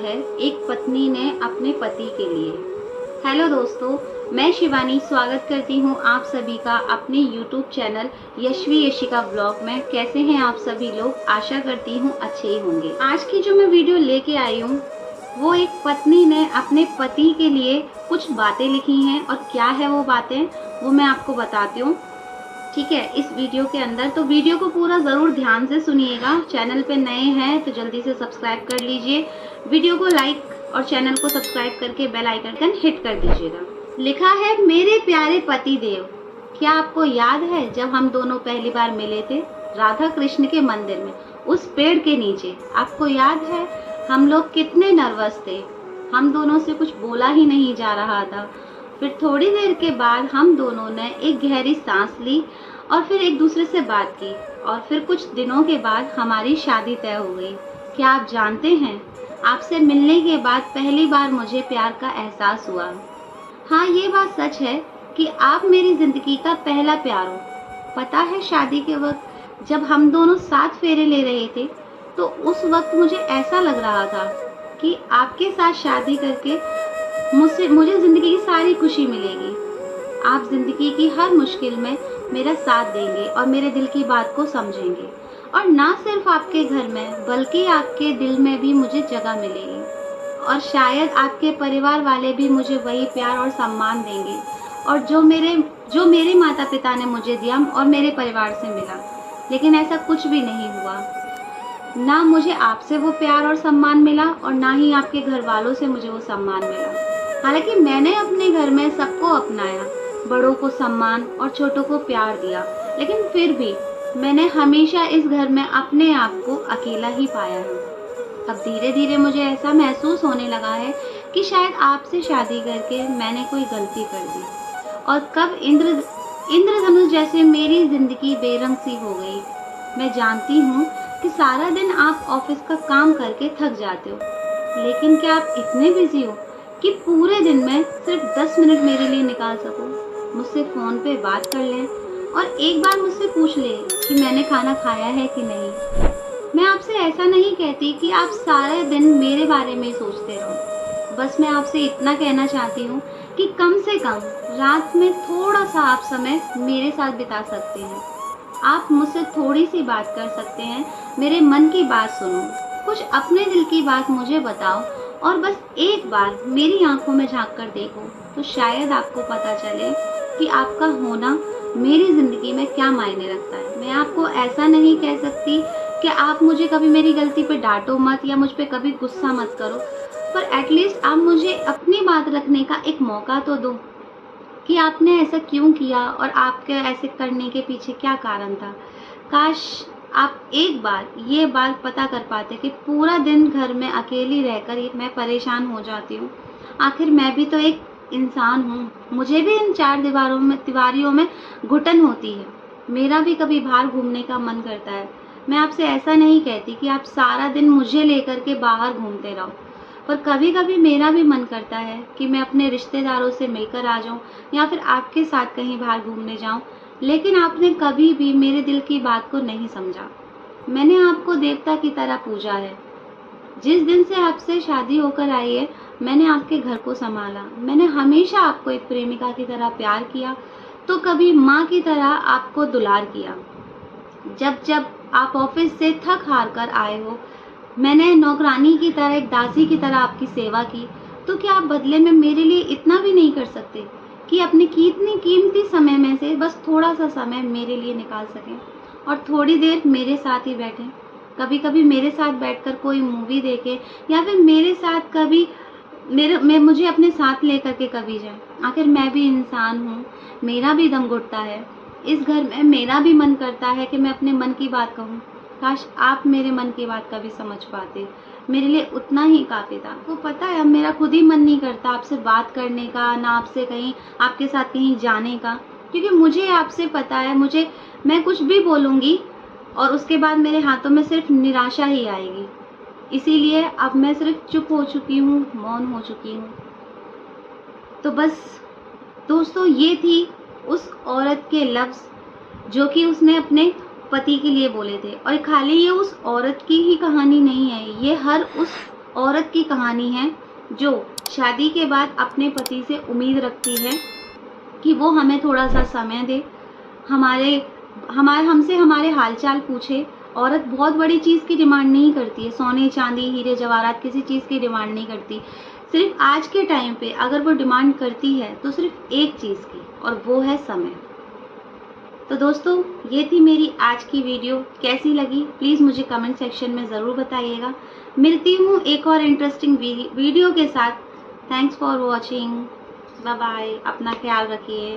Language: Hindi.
है एक पत्नी ने अपने पति के लिए। हेलो दोस्तों, मैं शिवानी स्वागत करती हूँ आप सभी का अपने YouTube channel Yashvi Yashika blog में। कैसे हैं आप सभी लोग? आशा करती हूँ अच्छे ही होंगे। आज की जो मैं वीडियो लेके आई हूँ वो एक पत्नी ने अपने पति के लिए कुछ बातें लिखी हैं, और क्या है वो बातें वो मैं आपको बताती हूँ, ठीक है, इस वीडियो के अंदर। तो वीडियो को पूरा ज़रूर ध्यान से सुनिएगा। चैनल पे नए हैं तो जल्दी से सब्सक्राइब कर लीजिए, वीडियो को लाइक और चैनल को सब्सक्राइब करके बेल आइकन हिट कर दीजिएगा। लिखा है, मेरे प्यारे पति देव, क्या आपको याद है जब हम दोनों पहली बार मिले थे राधा कृष्ण के मंदिर में, उस पेड़ के नीचे? आपको याद है हम लोग कितने नर्वस थे, हम दोनों से कुछ बोला ही नहीं जा रहा था। फिर थोड़ी देर के बाद हम दोनों ने एक गहरी सांस ली और फिर एक दूसरे से बात की, और फिर कुछ दिनों के बाद हमारी शादी तय हो गई। क्या आप जानते हैं, आपसे मिलने के बाद पहली बार मुझे प्यार का एहसास हुआ। हाँ, ये बात सच है कि आप मेरी जिंदगी का पहला प्यार हो। पता है, शादी के वक्त जब हम दोनों साथ फेरे ले रहे थे तो उस वक्त मुझे ऐसा लग रहा था कि आपके साथ शादी करके मुझे ज़िंदगी की सारी खुशी मिलेगी। आप ज़िंदगी की हर मुश्किल में मेरा साथ देंगे और मेरे दिल की बात को समझेंगे, और ना सिर्फ आपके घर में बल्कि आपके दिल में भी मुझे जगह मिलेगी, और शायद आपके परिवार वाले भी मुझे वही प्यार और सम्मान देंगे और जो मेरे माता पिता ने मुझे दिया और मेरे परिवार से मिला। लेकिन ऐसा कुछ भी नहीं हुआ। ना मुझे आपसे वो प्यार और सम्मान मिला और ना ही आपके घर वालों से मुझे वो सम्मान मिला। हालांकि मैंने अपने घर में सबको अपनाया, बड़ों को सम्मान और छोटों को प्यार दिया, लेकिन फिर भी मैंने हमेशा इस घर में अपने आप को अकेला ही पाया है। अब धीरे धीरे मुझे ऐसा महसूस होने लगा है कि शायद आपसे शादी करके मैंने कोई गलती कर दी, और कब इंद्रधनुष जैसे मेरी जिंदगी बेरंग सी हो गई। मैं जानती हूँ कि सारा दिन आप ऑफिस का काम करके थक जाते हो, लेकिन क्या आप इतने बिजी हो कि पूरे दिन में सिर्फ 10 मिनट मेरे लिए निकाल सको, मुझसे फ़ोन पे बात कर लें और एक बार मुझसे पूछ ले कि मैंने खाना खाया है कि नहीं। मैं आपसे ऐसा नहीं कहती कि आप सारे दिन मेरे बारे में सोचते रहो, बस मैं आपसे इतना कहना चाहती हूँ कि कम से कम रात में थोड़ा सा आप समय मेरे साथ बिता सकते हैं। आप मुझसे थोड़ी सी बात कर सकते हैं, मेरे मन की बात सुनो, कुछ अपने दिल की बात मुझे बताओ, और बस एक बार मेरी आंखों में झांक कर देखो तो शायद आपको पता चले कि आपका होना मेरी ज़िंदगी में क्या मायने रखता है। मैं आपको ऐसा नहीं कह सकती कि आप मुझे कभी मेरी गलती पे डांटो मत या मुझ पे कभी गुस्सा मत करो, पर एटलीस्ट आप मुझे अपनी बात रखने का एक मौका तो दो कि आपने ऐसा क्यों किया और आपके ऐसे करने के पीछे क्या कारण था। काश आप एक बार ये बात पता कर पाते कि पूरा दिन घर में अकेली रहकर मैं परेशान हो जाती हूँ। आखिर मैं भी तो एक इंसान हूँ, मुझे भी इन चार दीवारियों में घुटन होती है। मेरा भी कभी बाहर घूमने का मन करता है। मैं आपसे ऐसा नहीं कहती कि आप सारा दिन मुझे लेकर के बाहर घूमते रहो, पर कभी कभी मेरा भी मन करता है कि मैं अपने रिश्तेदारों से मिलकर आ जाऊँ या फिर आपके साथ कहीं बाहर घूमने जाऊँ। लेकिन आपने कभी भी मेरे दिल की बात को नहीं समझा। मैंने आपको देवता की तरह पूजा है। जिस दिन से आपसे शादी होकर आई है मैंने आपके घर को संभाला। मैंने हमेशा आपको एक प्रेमिका की तरह प्यार किया, तो कभी माँ की तरह आपको दुलार किया। जब जब आप ऑफिस से थक हार कर आए हो मैंने नौकरानी की तरह, एक दासी की तरह आपकी सेवा की। तो क्या आप बदले में मेरे लिए इतना भी नहीं कर सकते कि अपने कितनी कीमती समय में से बस थोड़ा सा समय मेरे लिए निकाल सकें और थोड़ी देर मेरे साथ ही बैठें? कभी कभी मेरे साथ बैठकर कोई मूवी देखें, या फिर मेरे साथ कभी मुझे अपने साथ लेकर के कभी जाए। आखिर मैं भी इंसान हूँ, मेरा भी दम घुटता है। इस घर में मेरा भी मन करता है कि मैं अपने मन की बात कहूँ। काश आप मेरे मन की बात कभी समझ पाते, मेरे लिए उतना ही काफ़ी था। आपको पता है, अब मेरा खुद ही मन नहीं करता आपसे बात करने का, ना आपसे कहीं आपके साथ कहीं जाने का, क्योंकि मुझे आपसे पता है मैं कुछ भी बोलूँगी और उसके बाद मेरे हाथों में सिर्फ निराशा ही आएगी। इसीलिए अब मैं सिर्फ चुप हो चुकी हूँ, मौन हो चुकी हूँ। तो बस दोस्तों, ये थी उस औरत के लफ्ज़ जो कि उसने अपने पति के लिए बोले थे। और खाली ये उस औरत की ही कहानी नहीं है, ये हर उस औरत की कहानी है जो शादी के बाद अपने पति से उम्मीद रखती है कि वो हमें थोड़ा सा समय दे, हमसे हमारे हालचाल पूछे। औरत बहुत बड़ी चीज़ की डिमांड नहीं करती है, सोने चांदी हीरे जवाहरात किसी चीज़ की डिमांड नहीं करती। सिर्फ आज के टाइम पे अगर वो डिमांड करती है तो सिर्फ एक चीज़ की, और वो है समय। तो दोस्तों, ये थी मेरी आज की वीडियो। कैसी लगी प्लीज़ मुझे कमेंट सेक्शन में ज़रूर बताइएगा। मिलती हूँ एक और इंटरेस्टिंग वीडियो के साथ। Thanks for watching. Bye bye. अपना ख्याल रखिए।